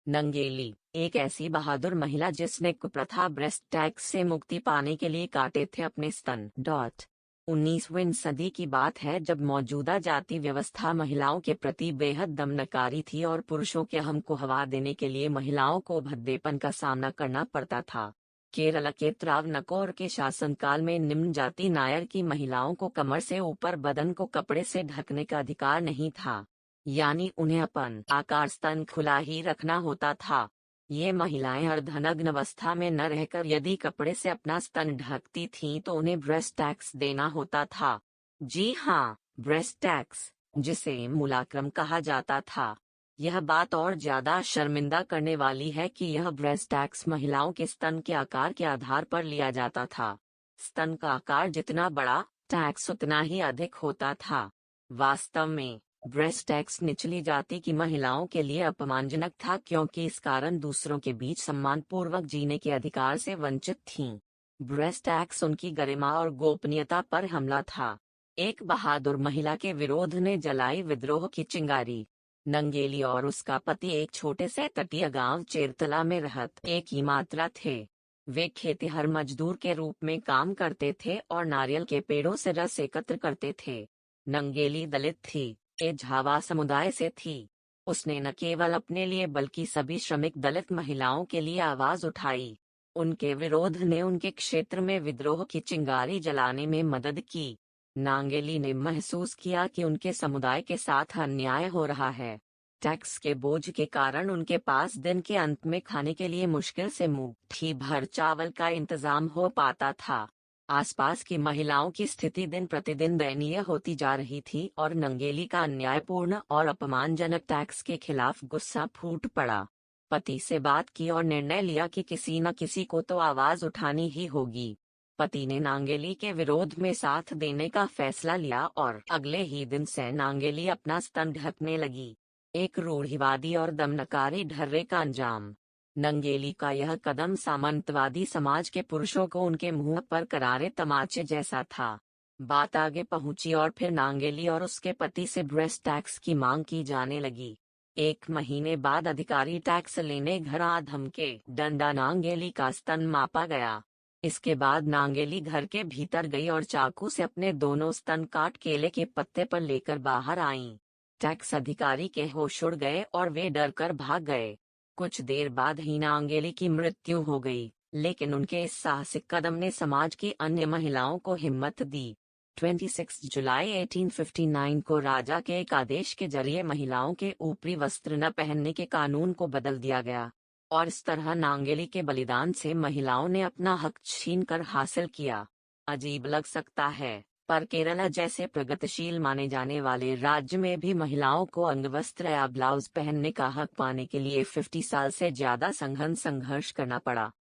नंगेली एक ऐसी बहादुर महिला जिसने कुप्रथा ब्रेस्ट टैक्स से मुक्ति पाने के लिए काटे थे अपने स्तन। 19वीं सदी की बात है जब मौजूदा जाति व्यवस्था महिलाओं के प्रति बेहद दमनकारी थी और पुरुषों के अहम को हवा देने के लिए महिलाओं को भद्देपन का सामना करना पड़ता था। केरल के त्रावणकोर के शासनकाल में निम्न जाति नायर की महिलाओं को कमर से ऊपर बदन को कपड़े से ढकने का अधिकार नहीं था, यानी उन्हें अपन आकार स्तन खुला ही रखना होता था। ये महिलाएं अर्धनग्न अवस्था में न रहकर यदि कपड़े से अपना स्तन ढकती थीं तो उन्हें ब्रेस्ट टैक्स देना होता था। जी हाँ, ब्रेस्ट टैक्स, जिसे मूलाक्रम कहा जाता था। यह बात और ज्यादा शर्मिंदा करने वाली है कि यह ब्रेस्ट टैक्स महिलाओं के स्तन के आकार के आधार पर लिया जाता था। स्तन का आकार जितना बड़ा, टैक्स उतना ही अधिक होता था। वास्तव में ब्रेस्ट टैक्स निचली जाति की महिलाओं के लिए अपमानजनक था क्योंकि इस कारण दूसरों के बीच सम्मानपूर्वक जीने के अधिकार से वंचित थीं। ब्रेस्ट टैक्स उनकी गरिमा और गोपनीयता पर हमला था। एक बहादुर महिला के विरोध ने जलाई विद्रोह की चिंगारी। नंगेली और उसका पति एक छोटे से तटीय गांव चेरतला में रहत एक ही मात्रा थे। वे खेतिहर मजदूर के रूप में काम करते थे और नारियल के पेड़ों से रस एकत्र करते थे। नंगेली दलित थी, झावा समुदाय से थी। उसने न केवल अपने लिए बल्कि सभी श्रमिक दलित महिलाओं के लिए आवाज उठाई। उनके विरोध ने उनके क्षेत्र में विद्रोह की चिंगारी जलाने में मदद की। नांगेली ने महसूस किया कि उनके समुदाय के साथ अन्याय हो रहा है। टैक्स के बोझ के कारण उनके पास दिन के अंत में खाने के लिए मुश्किल से मुट्ठी भर चावल का इंतजाम हो पाता था। आसपास की महिलाओं की स्थिति दिन प्रतिदिन दयनीय होती जा रही थी और नंगेली का अन्यायपूर्ण और अपमानजनक टैक्स के खिलाफ गुस्सा फूट पड़ा। पति से बात की और निर्णय लिया कि किसी न किसी को तो आवाज उठानी ही होगी। पति ने नांगेली के विरोध में साथ देने का फैसला लिया और अगले ही दिन से नांगेली अपना स्तन ढकने लगी। एक रूढ़िवादी और दमनकारी ढर्रे का अंजाम। नंगेली का यह कदम सामंतवादी समाज के पुरुषों को उनके मुंह पर करारे तमाचे जैसा था। बात आगे पहुंची और फिर नांगेली और उसके पति से ब्रेस्ट टैक्स की मांग की जाने लगी। 1 महीने बाद अधिकारी टैक्स लेने घर आ धमके डंडा नांगेली का स्तन मापा गया। इसके बाद नांगेली घर के भीतर गई और चाकू से अपने दोनों स्तन काट केले के पत्ते पर लेकर बाहर आईं। टैक्स अधिकारी के होश उड़ गए और वे डर कर भाग गए। कुछ देर बाद ही नांगेली की मृत्यु हो गई, लेकिन उनके इस साहसिक कदम ने समाज की अन्य महिलाओं को हिम्मत दी। 26 जुलाई 1859 को राजा के एक आदेश के जरिए महिलाओं के ऊपरी वस्त्र न पहनने के कानून को बदल दिया गया और इस तरह नांगेली के बलिदान से महिलाओं ने अपना हक छीनकर हासिल किया। अजीब लग सकता है, पर केरला जैसे प्रगतिशील माने जाने वाले राज्य में भी महिलाओं को अंगवस्त्र या ब्लाउज पहनने का हक पाने के लिए 50 साल से ज्यादा संघर्ष करना पड़ा।